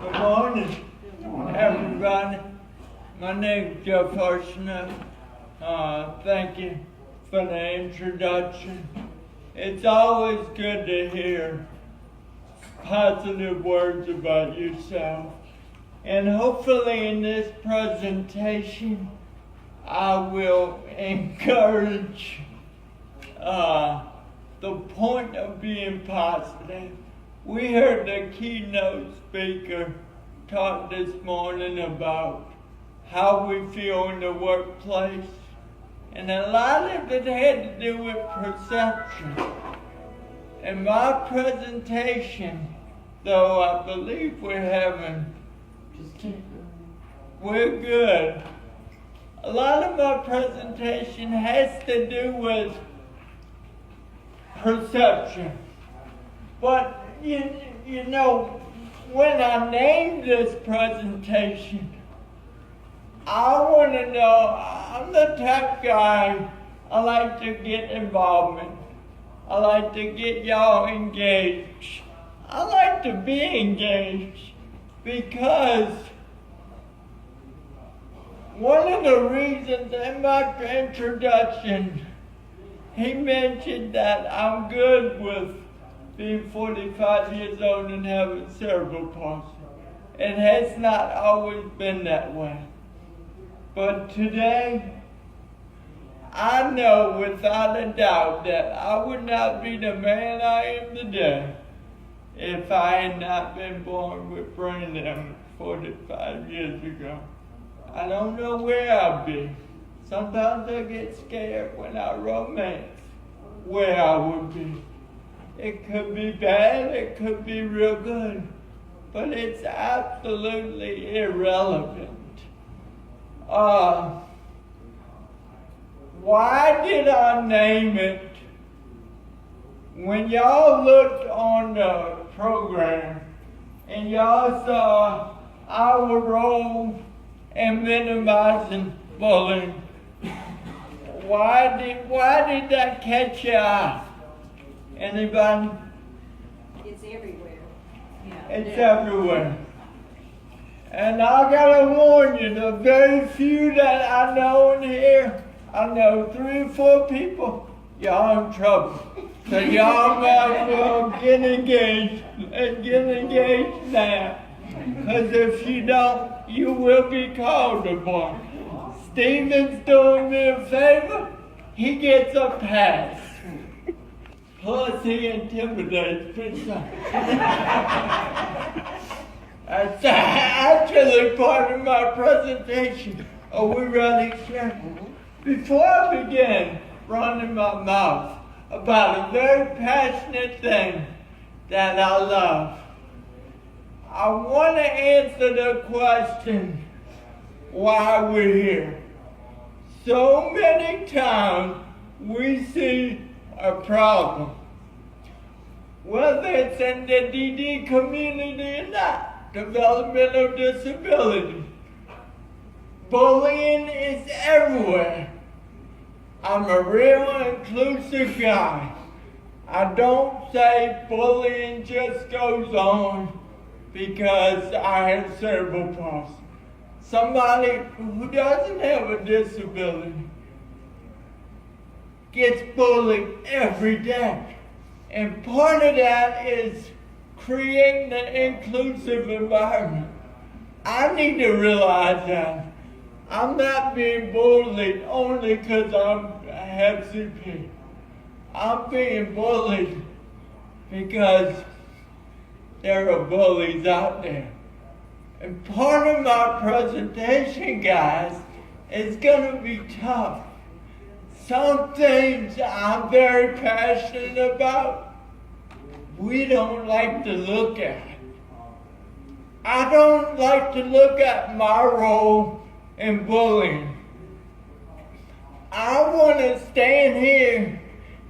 Good morning, everybody. My name is Jeff Arseneaux. Thank you for the introduction. It's always good to hear positive words about yourself. And hopefully in this presentation, I will encourage the point of being positive. We heard the keynote speaker talk this morning about how we feel in the workplace, and a lot of it had to do with perception. In my presentation, though I believe we're good. A lot of my presentation has to do with perception. But you know, when I named this presentation, I want to know, I'm the type of guy, I like to get involvement. I like to get y'all engaged. I like to be engaged because one of the reasons in my introduction, he mentioned that I'm good with being 45 years old and having cerebral palsy. It has not always been that way. But today, I know without a doubt that I would not be the man I am today if I had not been born with brain damage 45 years ago. I don't know where I'd be. Sometimes I get scared when I romance where I would be. It could be bad, it could be real good, but it's absolutely irrelevant. Why did I name it? When y'all looked on the program and y'all saw our role in minimizing bullying, why did that catch your eye? Anybody? It's everywhere. Yeah. It's everywhere. And I gotta warn you, the very few that I know in here, I know 3 or 4 people, y'all in trouble. So y'all might as well get engaged and get engaged now. Because if you don't, you will be called upon. Stephen's doing me a favor, he gets a pass. Plus he intimidates me. That's actually part of my presentation. Are we ready, sir? Before I begin running my mouth about a very passionate thing that I love, I want to answer the question why we're here. So many times we see a problem, whether it's in the DD community or not, developmental disability. Bullying is everywhere. I'm a real inclusive guy. I don't say bullying just goes on because I have cerebral palsy. Somebody who doesn't have a disability gets bullied every day. And part of that is creating an inclusive environment. I need to realize that I'm not being bullied only because I have CP. I'm being bullied because there are bullies out there. And part of my presentation, guys, is going to be tough. Some things I'm very passionate about, we don't like to look at. I don't like to look at my role in bullying. I want to stand here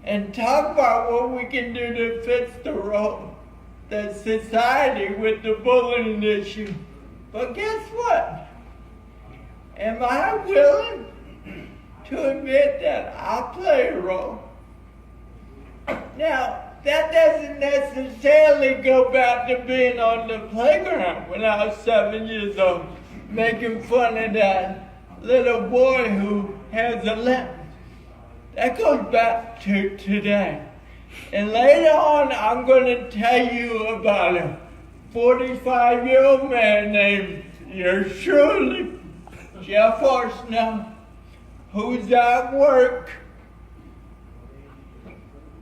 and talk about what we can do to fix the role, the society with the bullying issue. But guess what? Am I willing to admit that I play a role? Now, that doesn't necessarily go back to being on the playground when I was 7 years old, making fun of that little boy who has a limp. That goes back to today. And later on, I'm going to tell you about a 45-year-old man named, yours truly, Jeff Arseneaux, who's at work.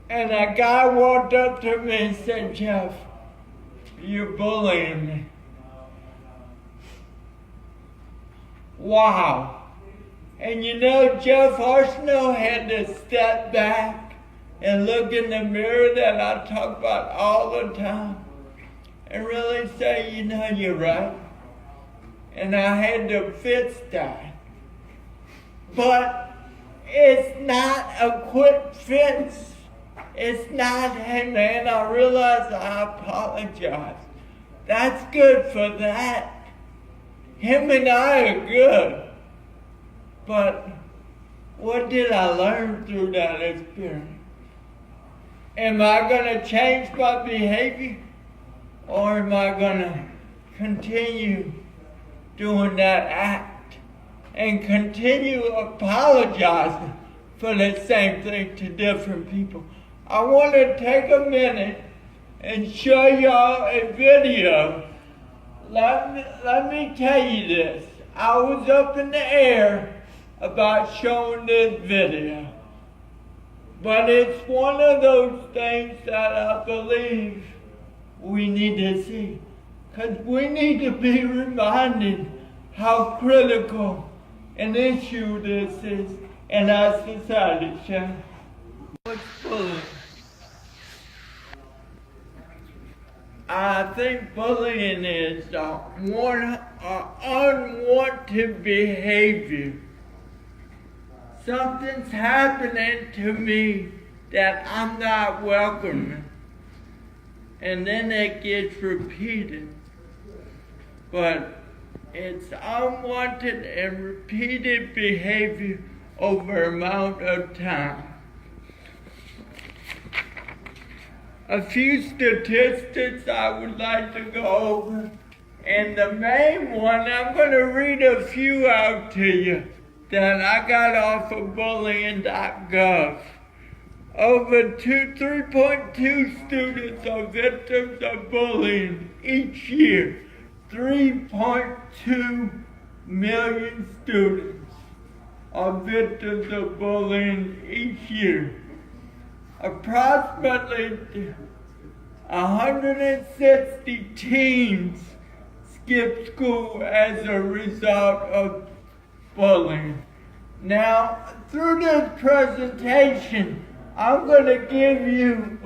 And a guy walked up to me and said, Jeff, you're bullying me. Wow. And you know, Jeff Arseneaux had to step back and look in the mirror that I talk about all the time and really say, you know, you're right. And I had to fix that. But it's not a quick fix. It's not, hey man, I realize I apologize. That's good for that. Him and I are good. But what did I learn through that experience? Am I going to change my behavior? Or am I going to continue doing that act and continue apologizing for the same thing to different people? I want to take a minute and show y'all a video. Let me tell you this. I was up in the air about showing this video. But it's one of those things that I believe we need to see. Because we need to be reminded how critical an issue this is in our society, Sharon. What's bullying? I think bullying is unwanted behavior. Something's happening to me that I'm not welcoming. And then it gets repeated. But it's unwanted and repeated behavior over amount of time. A few statistics I would like to go over. And the main one, I'm going to read a few out to you that I got off of bullying.gov. Over 3.2 students are victims of bullying each year. 3.2 million students are victims of bullying each year. Approximately 160 teens skip school as a result of bullying. Now, through this presentation, I'm going to give you,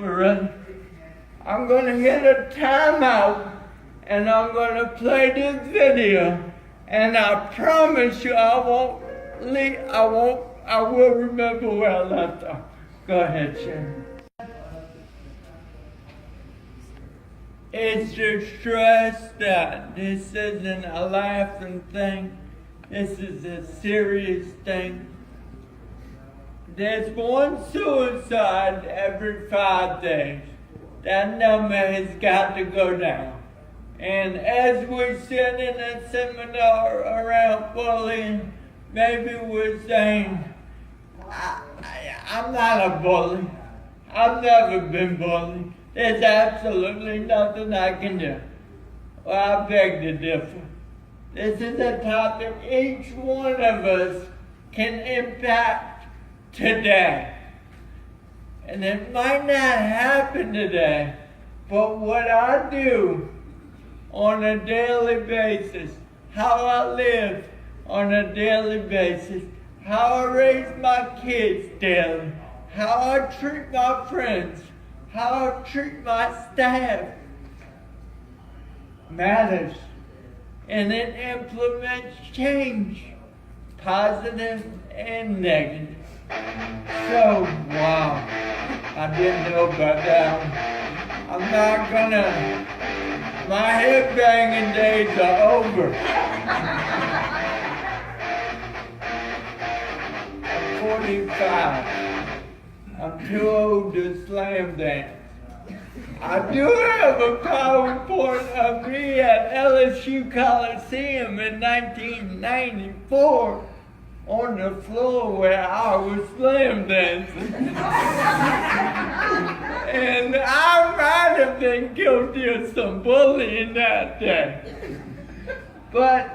I'm going to hit a timeout, and I'm going to play this video, and I promise you I will remember where I left off. Go ahead, Sharon. It's to stress that this isn't a laughing thing. This is a serious thing. There's one suicide every 5 days. That number has got to go down. And as we sit in a seminar around bullying, maybe we're saying, I'm not a bully. I've never been bullied. There's absolutely nothing I can do. Well, I beg to differ. This is a topic each one of us can impact today. And it might not happen today, but what I do on a daily basis, how I live on a daily basis, how I raise my kids daily, how I treat my friends, how I treat my staff matters. And it implements change, positive and negative. So, wow, I didn't know about that one. I'm not gonna, my head banging days are over. I'm 45. I'm too old to slam dance. I do have a PowerPoint of me at LSU Coliseum in 1994 on the floor where I was slam dancing. And I might have been guilty of some bullying that day. But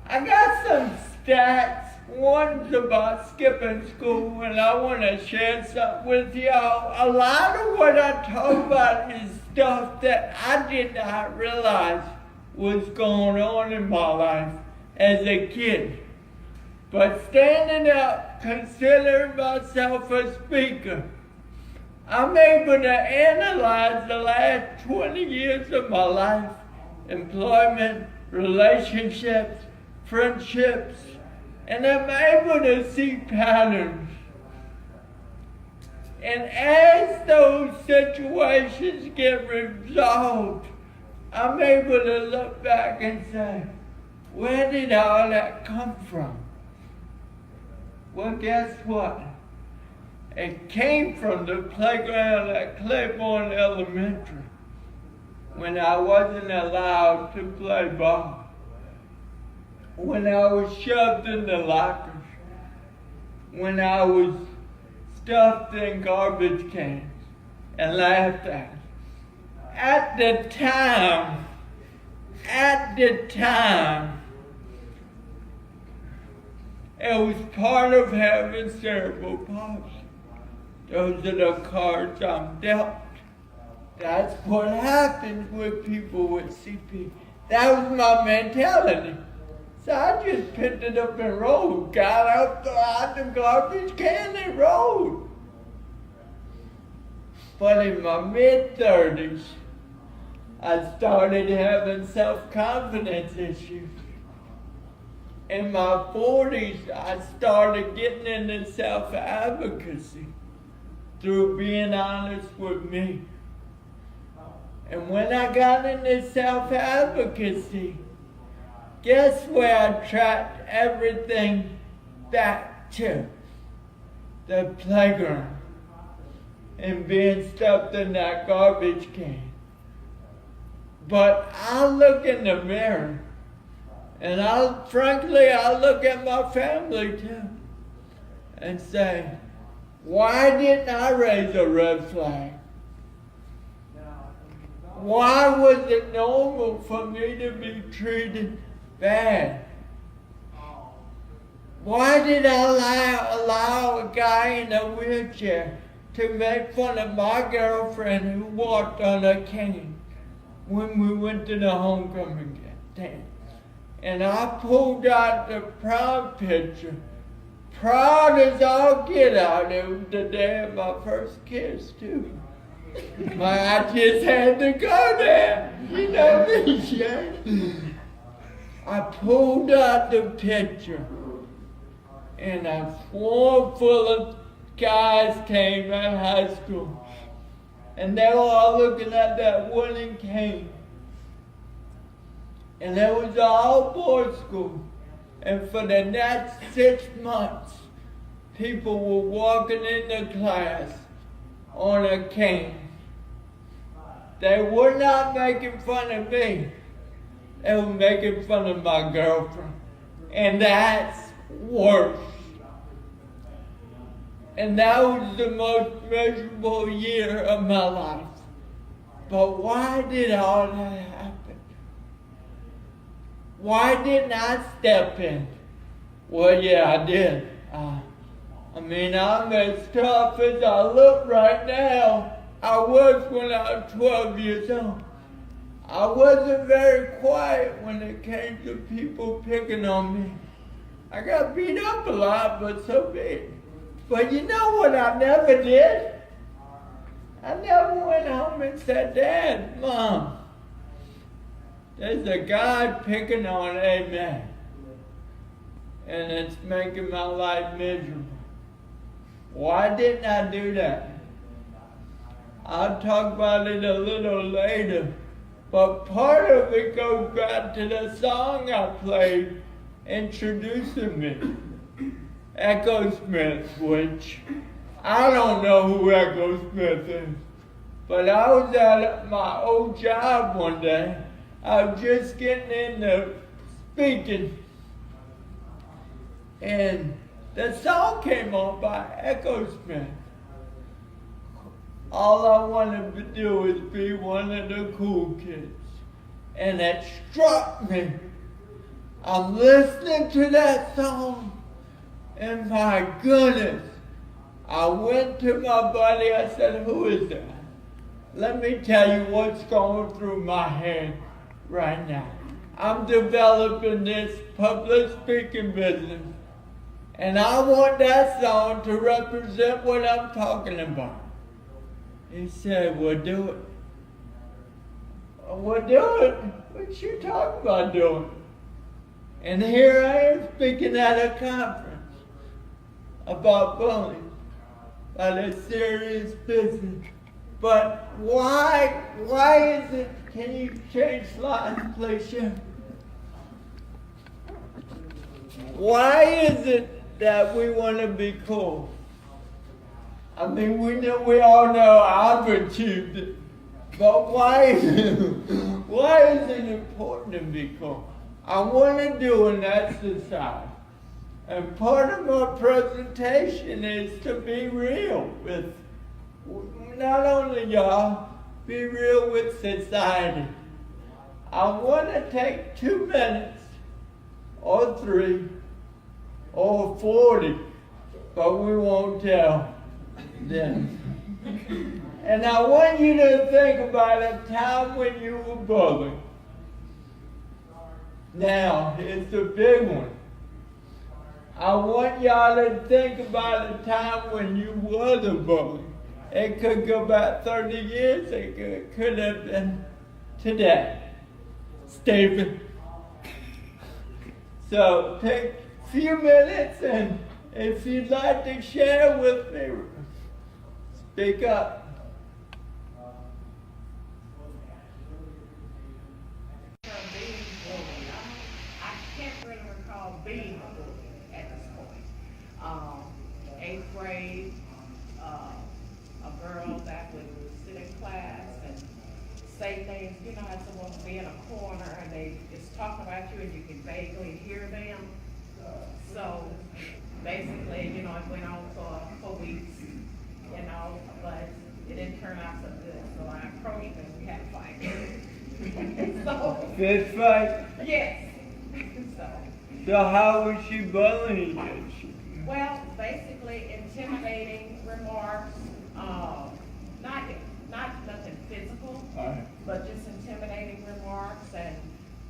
I got some stats. One's about skipping school, and I want to share something with y'all. A lot of what I talk about is stuff that I did not realize was going on in my life as a kid. But standing up, considering myself a speaker, I'm able to analyze the last 20 years of my life, employment, relationships, friendships, and I'm able to see patterns. And as those situations get resolved, I'm able to look back and say, where did all that come from? Well, guess what? It came from the playground at Claiborne Elementary when I wasn't allowed to play ball. When I was shoved in the lockers, when I was stuffed in garbage cans and laughed at. At the time, it was part of having cerebral palsy. Those are the cards I'm dealt. That's what happens with people with CP. That was my mentality. So I just picked it up and rolled. Got up out the garbage can and rolled. But in my mid-30s, I started having self-confidence issues. In my 40s, I started getting into self-advocacy through being honest with me. And when I got into self-advocacy, guess where I tracked everything back to? The playground and being stuffed in that garbage can. But I look in the mirror and frankly, I look at my family too and say, why didn't I raise a red flag? Why was it normal for me to be treated bad? Why did I allow a guy in a wheelchair to make fun of my girlfriend who walked on a cane when we went to the homecoming dance? And I pulled out the prom picture, proud as all get out. It was the day of my first kiss too. I just had to go there. You know me, Shane. I pulled out the picture, and a swarm full of guys came at high school, and they were all looking at that wooden cane. And it was an all-boys school, and for the next 6 months, people were walking into class on a cane. They were not making fun of me. They were making fun of my girlfriend. And that's worse. And that was the most miserable year of my life. But why did all that happen? Why didn't I step in? Well, yeah, I did. I'm as tough as I look right now. I was when I was 12 years old. I wasn't very quiet when it came to people picking on me. I got beat up a lot, but so be it. But you know what I never did? I never went home and said, Dad, Mom, there's a guy picking on a man, and it's making my life miserable. Why didn't I do that? I'll talk about it a little later, but part of it goes back to the song I played introducing me, Echo Smith, which I don't know who Echo Smith is, but I was at my old job one day. I was just getting into speaking, and the song came on by Echo Smith. All I wanted to do was be one of the cool kids. And it struck me. I'm listening to that song, and my goodness, I went to my buddy, I said, who is that? Let me tell you what's going through my head right now. I'm developing this public speaking business, and I want that song to represent what I'm talking about. He said, well, do it. Well, do it. What you talking about doing? And here I am speaking at a conference about bullying, about a serious business. But why is it, can you change slides, please, Chef? Why is it that we want to be cool? I mean, we all know I've achieved it, but why is it important to be cool? I want to do an exercise, and part of my presentation is to be real with not only y'all, be real with society. I want to take 2 minutes, or 3, or 40, but we won't tell them. And I want you to think about a time when you were bullied. Now, it's a big one. I want y'all to think about a time when you was a bully. It could go back 30 years, it could have been today. Stephen. So take a few minutes, and if you'd like to share with me, speak up. I can't really recall being a bully at this point. 8th grade, a girl that would sit in class and say things, you know how someone will be in a corner and they just talk about you and you can vaguely hear them. So basically, you know, it went on for weeks, you know, but it didn't turn out so good. So I approached her and we had a fight. So, Fist fight? yes. So how was she bullying you? Well, basically intimidating remarks, not nothing physical, but just intimidating remarks and,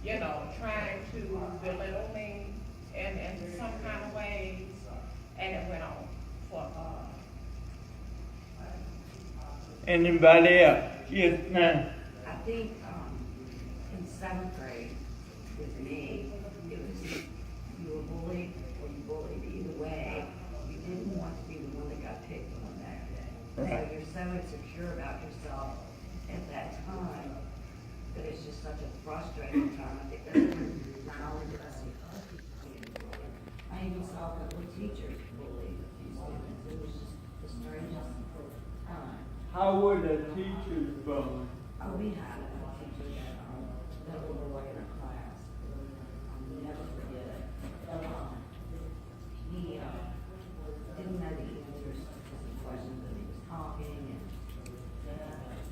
you know, trying to belittle me in some kind of ways, and it went on for Anybody else? Yes, ma'am. I think in 7th grade with me, it was you were bullied or you bullied. Either way, you didn't want to be the one that got picked on that day. Right. So you're so insecure about yourself at that time that it's just such a frustrating time. I think that's not only did I see other people being bullied, I even saw a couple of teachers bully a few students. It was just the strangest time. How were the teachers bullying? Oh, we had a teacher that was a boy in our class. I'll never forget it. He didn't know the answers to the questions that he was talking, and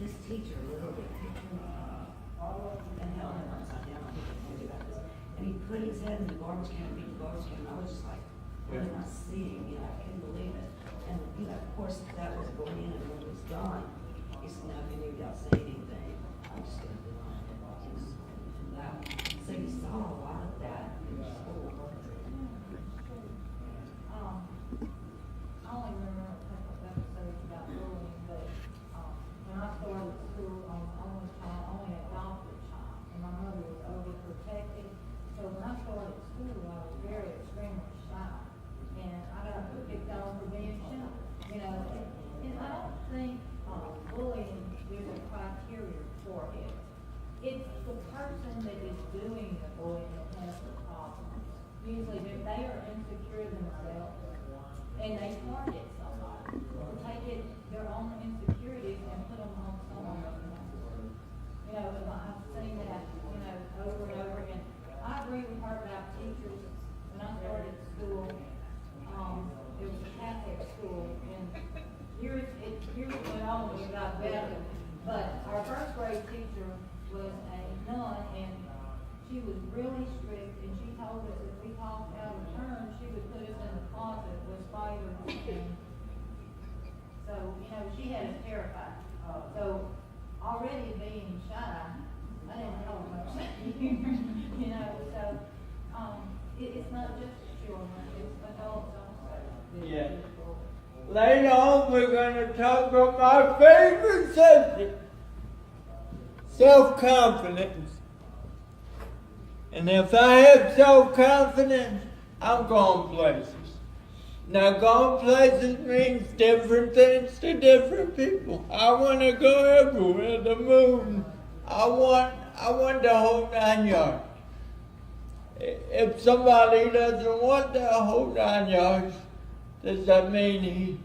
this teacher literally picked him up and held him upside down. He could tell you about this. And he put his head in the garbage can, beat the garbage can, and I was just like, what am I seeing? You know, I couldn't believe it. And, you know, of course, that was going in, and when it was done, he said, no, can you without saying anything? I'm just going to do it. So you saw a lot of that in school. I only remember a couple of episodes about bullying, but when I started school, I was the only child, only adopted child, and my mother was overprotective. So when I started school, I was very extremely shy, and I got picked on for being shy. You know, and I don't think bullying there's a criteria for it. It's the person that is doing the bullying that has the problem. Usually, if they are insecure themselves, and they target somebody, take their own insecurities and put them on someone else. You know, I've seen that, you know, over and over again. I agree with her about teachers. When I started school, it was a Catholic school, and years went on and it got better. But our first grade teacher was a nun, and she was really strict, and she told us if we talked out of turn, she would put us in the closet with spiders. And so, you know, she had us terrified. So already being shy, I didn't know much. You know, so it's not just children, it's adults also. Yeah. Later on, we're going to talk about my favorite subject, self-confidence. And if I have self-confidence, I'm going places. Now, going places means different things to different people. I want to go everywhere, the moon. I want the whole 9 yards. If somebody doesn't want the whole 9 yards, does that mean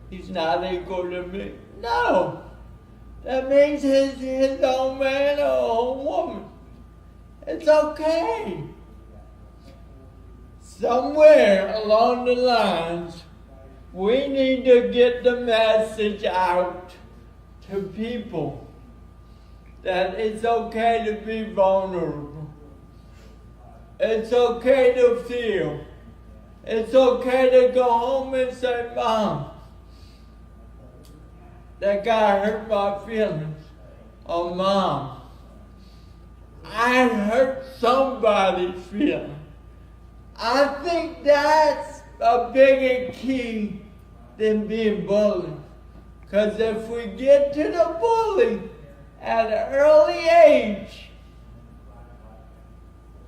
he's not equal to me? No. That means his own man or own woman. It's okay. Somewhere along the lines, we need to get the message out to people that it's okay to be vulnerable. It's okay to feel. It's okay to go home and say, Mom, that guy hurt my feelings. Or Mom, I hurt somebody's feelings. I think that's a bigger key than being bullied. Because if we get to the bully at an early age,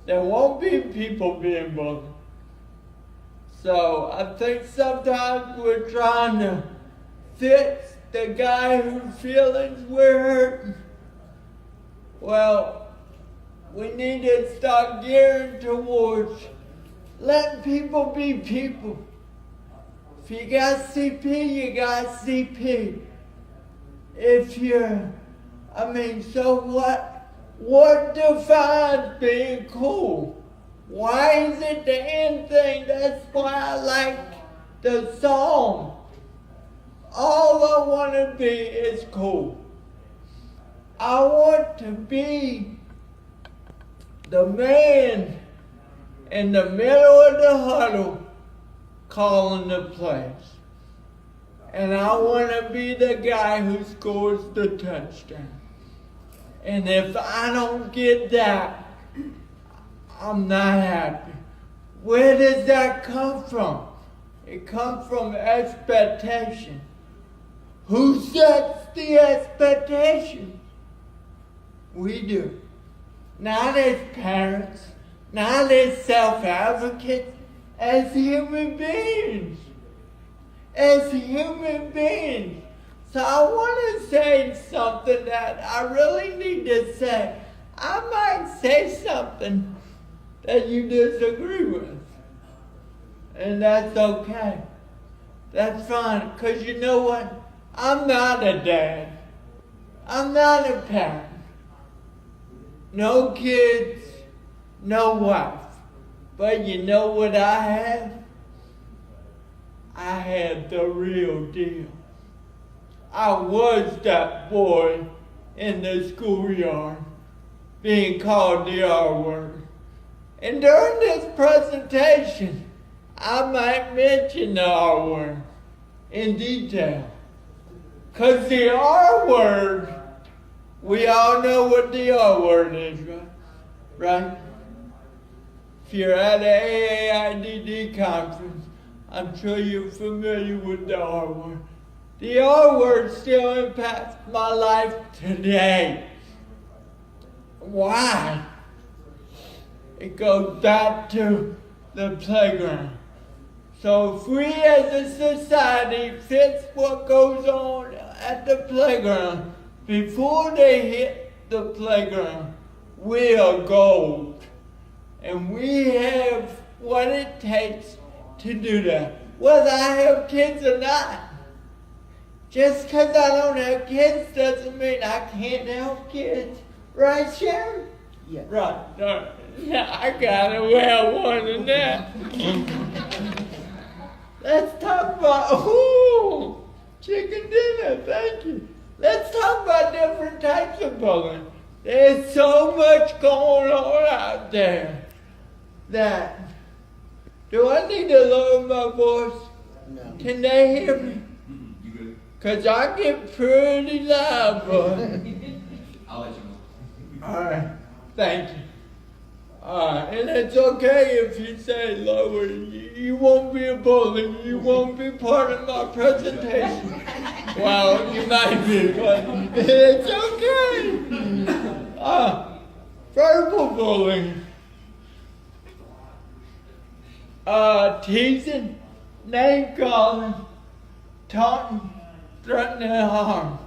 there won't be people being bullied. So I think sometimes we're trying to fix the guy whose feelings we're hurting. Well, we need to start gearing towards letting people be people. If you got CP, you got CP. So what defines being cool? Why is it the end thing? That's why I like the song. All I want to be is cool. I want to be the man in the middle of the huddle calling the plays. And I want to be the guy who scores the touchdown. And if I don't get that, I'm not happy. Where does that come from? It comes from expectation. Who sets the expectations? We do. Not as parents, not as self-advocates, as human beings. As human beings. So I want to say something that I really need to say. I might say something that you disagree with. And that's okay. That's fine. Because you know what? I'm not a dad. I'm not a parent. No kids, no wife. But you know what I have? I had the real deal. I was that boy in the schoolyard being called the R word. And during this presentation, I might mention the R word in detail. Because the R word, we all know what the R word is, right? If you're at an AAIDD conference, I'm sure you're familiar with the R word. The R word still impacts my life today. Why? It goes back to the playground. So if we as a society fix what goes on at the playground before they hit the playground, we are gold. And we have what it takes to do that. whether I have kids or not. Just because I don't have kids doesn't mean I can't help kids. Right, Sharon? Yeah. Right. No, yeah, I got a well more than that. Let's talk about, chicken dinner, thank you. Let's talk about different types of bullying. There's so much going on out there that, do I need to lower my voice? No. Can they hear me? Because I get pretty loud, boy. I'll let you know. All right, thank you. All right, and it's okay if you say lower. You won't be a bully. You won't be part of my presentation. Well, you might be, but it's okay. Verbal bullying. Teasing, name calling, taunting, threatening harm.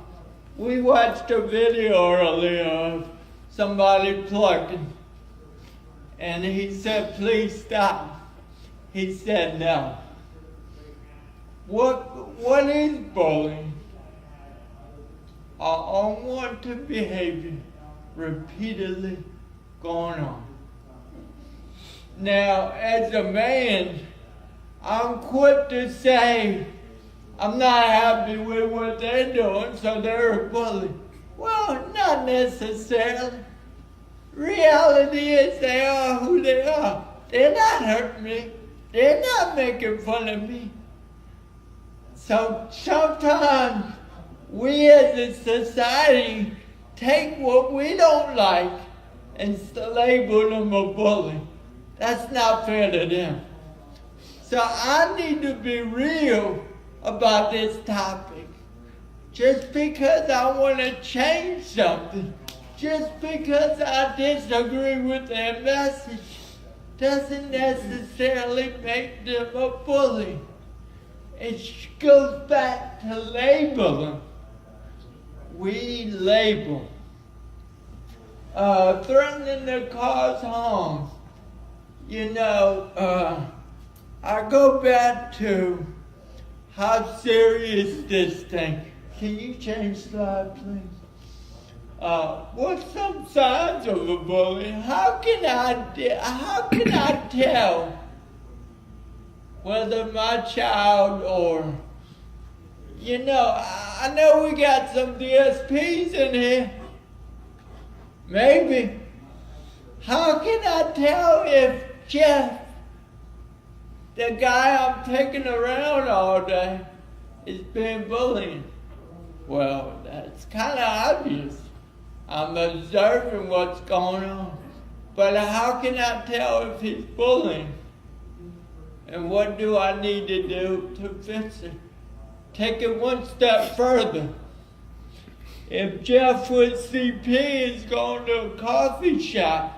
We watched a video earlier of somebody plucking, and he said, please stop. He said no. What is bullying? Unwanted behavior repeatedly going on. Now, as a man, I'm quick to say, I'm not happy with what they're doing, so they're a bully. Well, not necessarily. Reality is they are who they are. They're not hurting me. They're not making fun of me. So sometimes we as a society take what we don't like and label them a bully. That's not fair to them. So I need to be real about this topic. Just because I want to change something, just because I disagree with their message, doesn't necessarily make them a bully. It goes back to labeling. We label. Threatening to cause harm. You know, I go back to how serious this thing. Can you change slide, please? What's some signs of a bully? How can I tell whether my child or, you know, I know we got some DSPs in here. Maybe. How can I tell if Jeff, the guy I'm taking around all day, is being bullied? Well, that's kind of obvious. I'm observing what's going on. But how can I tell if he's bullying? And what do I need to do to fix it? Take it one step further. If Jeff with CP is going to a coffee shop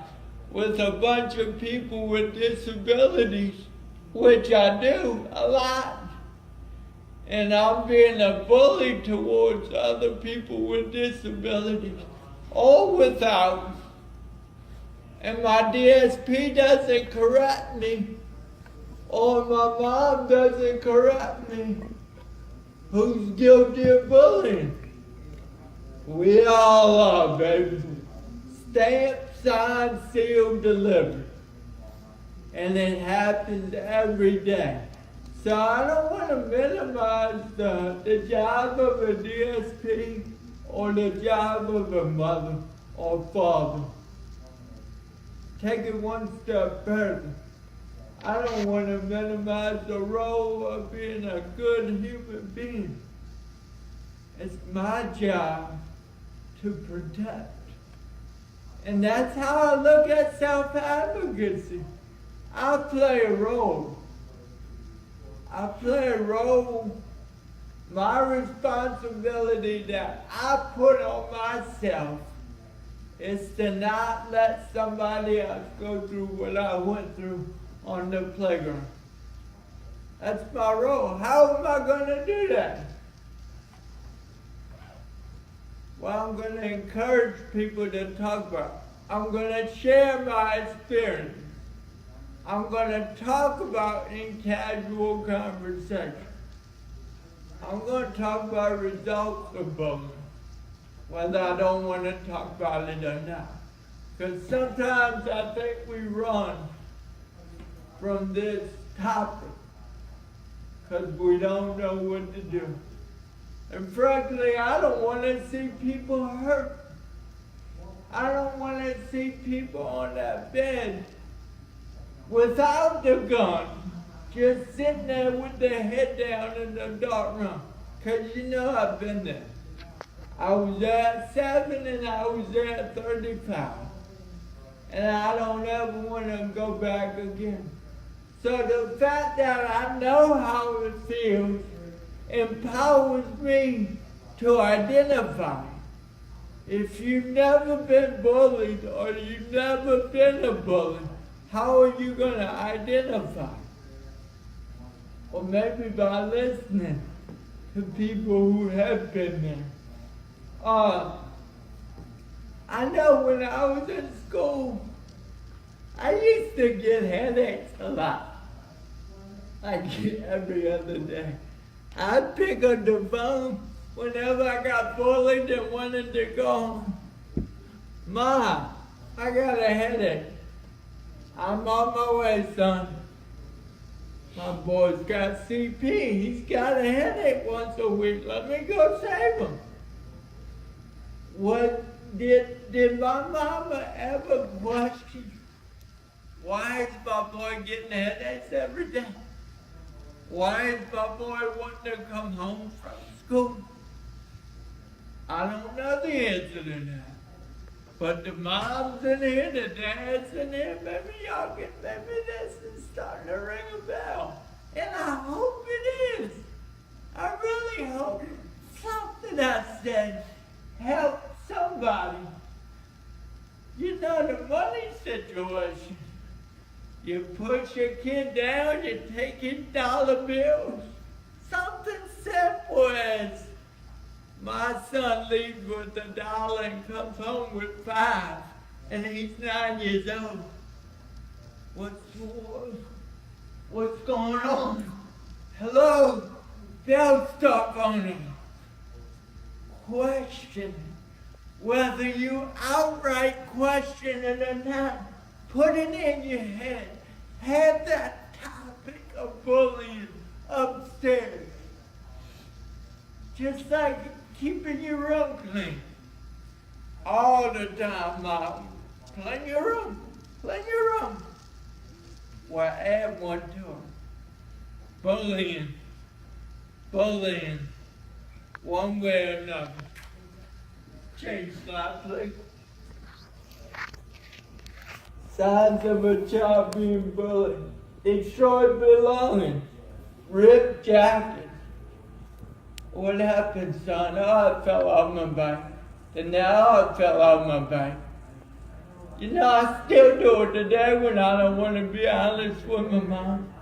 with a bunch of people with disabilities, which I do a lot, and I'm being a bully towards other people with disabilities, or without, and my DSP doesn't correct me, or my mom doesn't correct me, who's guilty of bullying? We all are, baby. Stamp, signed, sealed, delivered. And it happens every day. So I don't want to minimize the job of a DSP or the job of a mother or father. Take it one step further. I don't want to minimize the role of being a good human being. It's my job to protect. And that's how I look at self-advocacy. I play a role. I play a role. My responsibility that I put on myself is to not let somebody else go through what I went through on the playground. That's my role. How am I going to do that? Well, I'm going to encourage people to talk about it. I'm going to share my experience. I'm going to talk about in casual conversation. I'm going to talk about results of bullying, whether I don't want to talk about it or not. Because sometimes I think we run from this topic because we don't know what to do. And frankly, I don't want to see people hurt. I don't want to see people on that bed without the gun, just sitting there with their head down in the dark room. Because you know I've been there. I was there at 7 and I was there at 35. And I don't ever want to go back again. So the fact that I know how it feels empowers me to identify. If you've never been bullied or you've never been a bully, how are you going to identify? Or maybe by listening to people who have been there. I know when I was in school, I used to get headaches a lot. Like every other day. I'd pick up the phone whenever I got bullied and wanted to go home. Ma, I got a headache. I'm on my way, son. My boy's got CP. He's got a headache once a week. Let me go save him. What did my mama ever question? Why is my boy getting headaches every day? Why is my boy wanting to come home from school? I don't know the answer to that. But the moms in here, the dads in here, maybe y'all can, maybe this is starting to ring a bell. And I hope it is. I really hope something I said helped somebody. You know, the money situation. You push your kid down, you take his dollar bills. Something simple as my son leaves with $1 and comes home with 5, and he's 9 years old. What's going on? Hello? They'll start phoning. Question. Whether you outright question it or not, put it in your head. Have that topic of bullying upstairs. Just like keeping your room clean. All the time, Mom. Clean your room. Clean your room. Well, add one to it. Bullying. Bullying. One way or another. Change slide, please. Signs of a child being bullied. Destroyed belongings. Ripped jackets. What happened, son? Oh, I fell off my bike. And now I fell off my bike. You know, I still do it today when I don't want to be honest with my mom.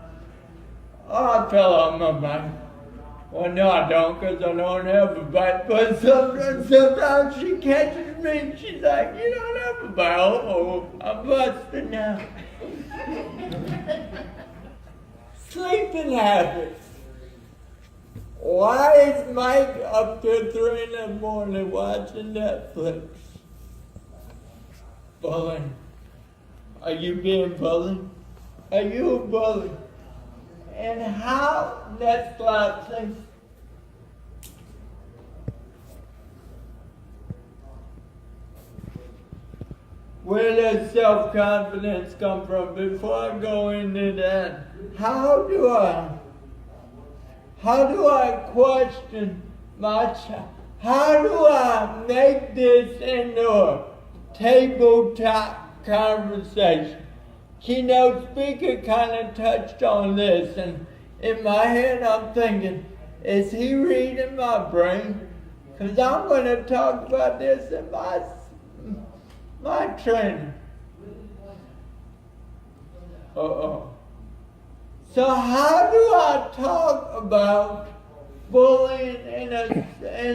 Oh, I fell off my bike. Well, no, I don't, because I don't have a bike. But sometimes she catches me and she's like, you don't have a bike. Oh, I'm busted now. Sleeping habits. Why is Mike up till 3 in the morning watching Netflix? Bullying. Are you being bullied? Are you a bully? And how? Next slide, please. Where does self-confidence come from? Before I go into that, how do I question my child? How do I make this into a tabletop conversation? Keynote speaker kind of touched on this, and in my head I'm thinking, is he reading my brain? Because I'm going to talk about this in my training. Uh-oh. So how do I talk about bullying in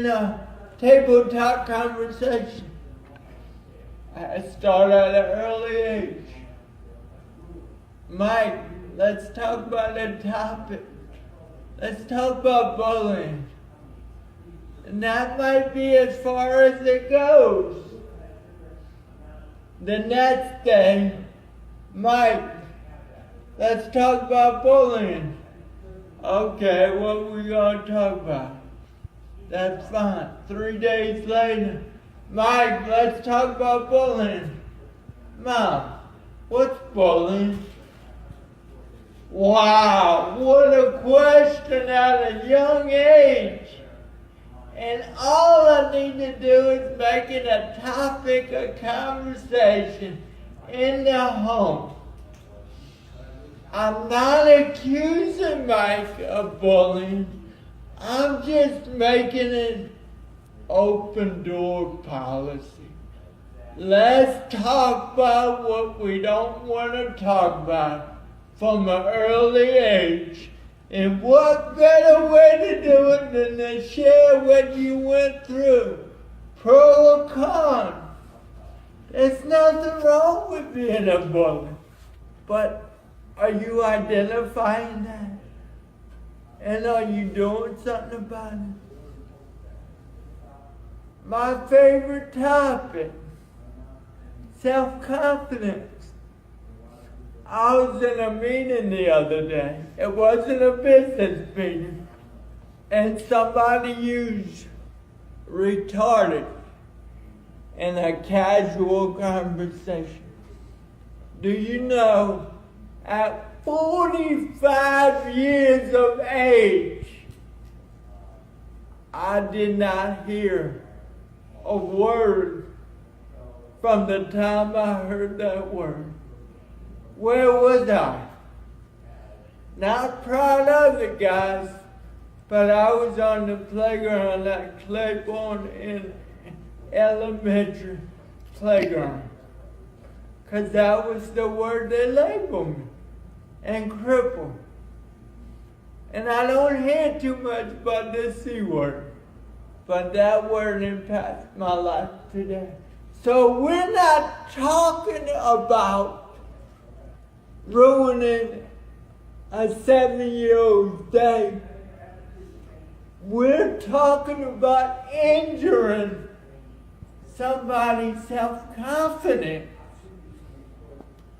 a tabletop conversation? I start at an early age. Mike, let's talk about the topic. Let's talk about bullying. And that might be as far as it goes. The next day, Mike, let's talk about bullying. Okay, what we gonna talk about? That's fine. 3 days later, Mike, let's talk about bullying. Mom, what's bullying? Wow, what a question at a young age. And all I need to do is make it a topic of conversation in the home. I'm not accusing Mike of bullying. I'm just making an open door policy. Let's talk about what we don't want to talk about from an early age. And what better way to do it than to share what you went through, pro or con. There's nothing wrong with being a bully, but are you identifying that? And are you doing something about it? My favorite topic, self-confidence. I was in a meeting the other day. It wasn't a business meeting. And somebody used retarded in a casual conversation. Do you know, at 45 years of age, I did not hear a word from the time I heard that word. Where was I? Not proud of it, guys, but I was on the playground at Claiborne in elementary playground. Because that was the word they labeled me. And crippled. And I don't hear too much about the C word. But that word impacts my life today. So we're not talking about ruining a 7-year-old's day. We're talking about injuring somebody's self-confidence.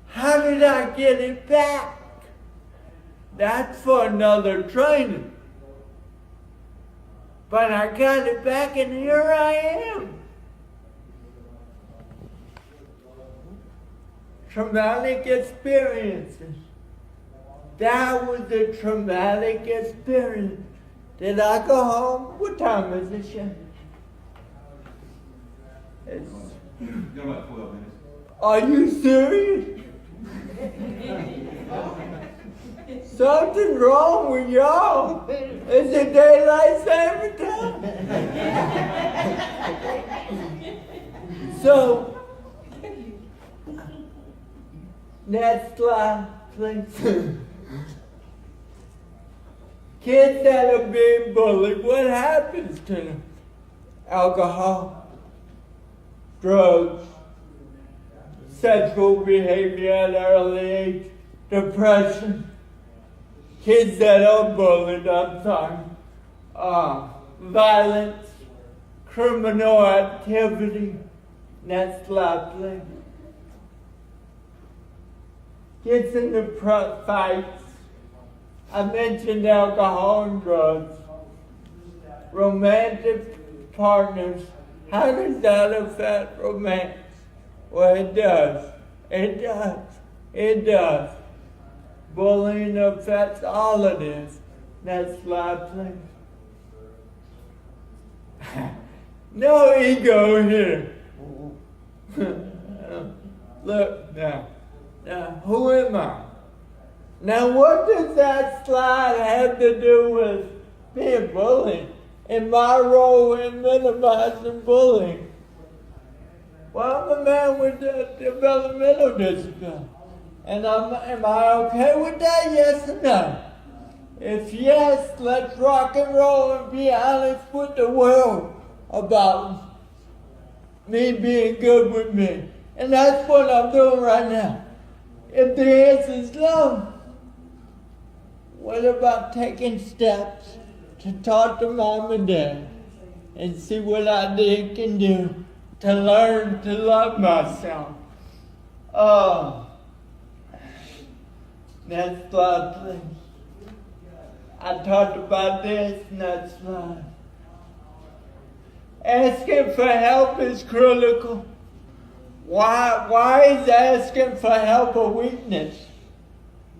How did I get it back? That's for another training. But I got it back and here I am. Traumatic experiences. That was a traumatic experience. Did I go home? What time is it, Shannon? Got about 12 minutes. Are you serious? Something's wrong with y'all. Is it daylight saving time? So, next slide, please. Kids that are being bullied, what happens to them? Alcohol, drugs, sexual behavior at an early age, depression. Kids that are bullied, violence, criminal activity. Next slide, please. Gets into fights. I mentioned alcohol and drugs. Romantic partners. How does that affect romance? Well, it does. It does. It does. Bullying affects all of this. Next slide, please. No ego here. Look now. Now, who am I? Now, what does that slide have to do with being bullied and my role in minimizing bullying? Well, I'm a man with a developmental disability. And am I okay with that? Yes or no? If yes, let's rock and roll and be honest with the world about me being good with me. And that's what I'm doing right now. If the answer is no, what about taking steps to talk to mom and dad and see what I can do to learn to love myself? Next slide, please. I talked about this. Next slide. Asking for help is critical. Why is asking for help a weakness?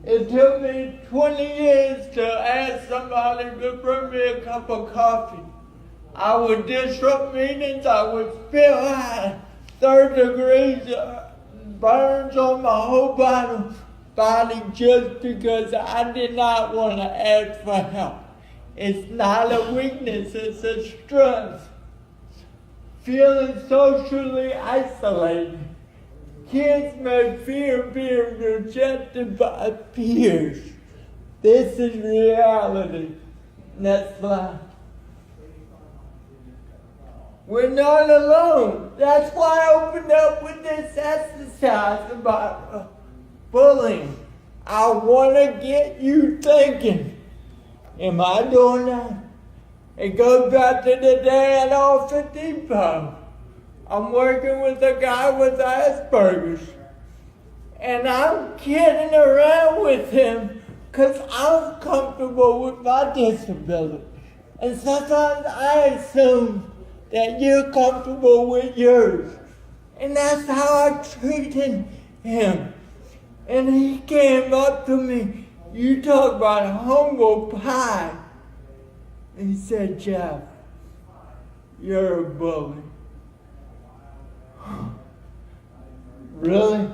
It took me 20 years to ask somebody to bring me a cup of coffee. I would disrupt meetings, I would feel high, 3rd degrees burns on my whole body just because I did not want to ask for help. It's not a weakness, it's a strength. Feeling socially isolated. Kids may fear being rejected by peers. This is reality. Next slide. We're not alone. That's why I opened up with this exercise about bullying. I want to get you thinking, am I doing that? It goes back to the day at Office Depot. I'm working with a guy with Asperger's. And I'm kidding around with him because I'm comfortable with my disability. And sometimes I assume that you're comfortable with yours. And that's how I treated him. And he came up to me, you talk about humble pie. He said, Jeff, you're a bully. Really?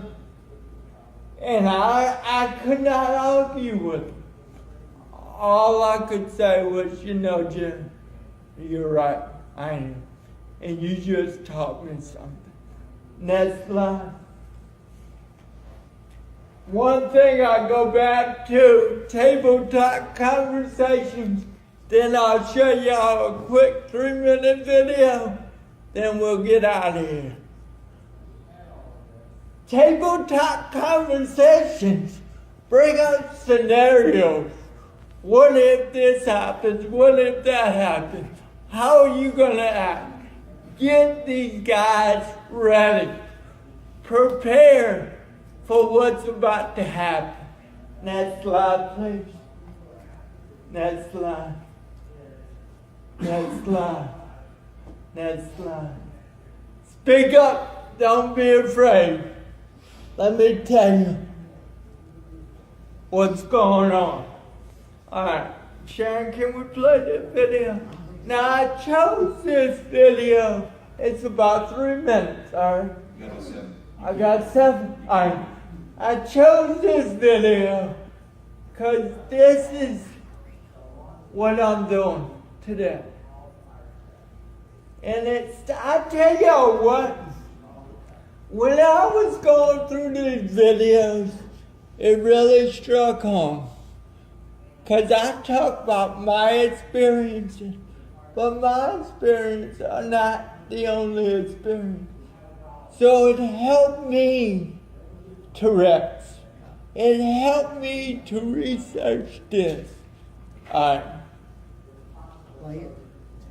And I could not argue with him. All I could say was, Jeff, you're right, I am. And you just taught me something. Next slide. One thing I go back to, tabletop conversations. Then I'll show y'all a quick 3-minute video. Then we'll get out of here. Tabletop conversations bring up scenarios. What if this happens? What if that happens? How are you going to act? Get these guys ready. Prepare for what's about to happen. Next slide, please. Next slide. Next slide. Next slide. Speak up. Don't be afraid. Let me tell you what's going on. All right. Sharon, can we play this video? Now, I chose this video. It's about 3 minutes, all right? You got 7. I got 7. All right. I chose this video because this is what I'm doing today. And I tell y'all what, when I was going through these videos, it really struck home. Because I talk about my experiences, but my experiences are not the only experience. So it helped me to rest. It helped me to research this. All right. Play it.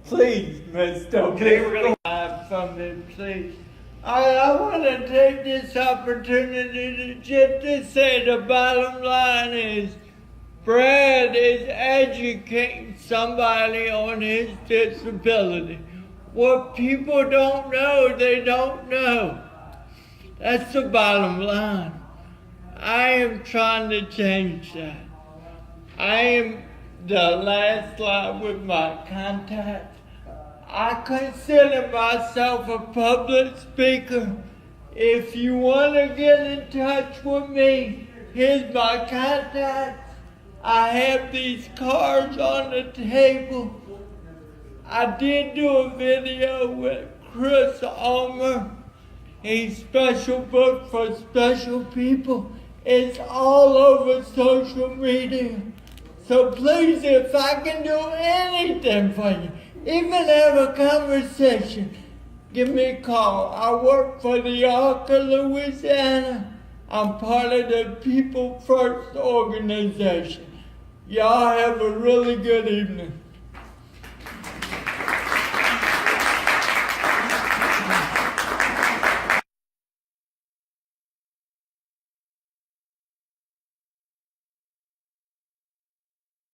Please, Mr. Okay, we're gonna have something, please. I want to take this opportunity to just to say the bottom line is Brad is educating somebody on his disability. What people don't know, they don't know. That's the bottom line. I am trying to change that. I am the last slide with my contact. I consider myself a public speaker. If you want to get in touch with me, here's my contact. I have these cards on the table. I did do a video with Chris Ulmer. He's special book for special people. It's all over social media. So please, if I can do anything for you, even have a conversation, give me a call. I work for the Arc of Louisiana I'm part of the People First organization. Y'all have a really good evening.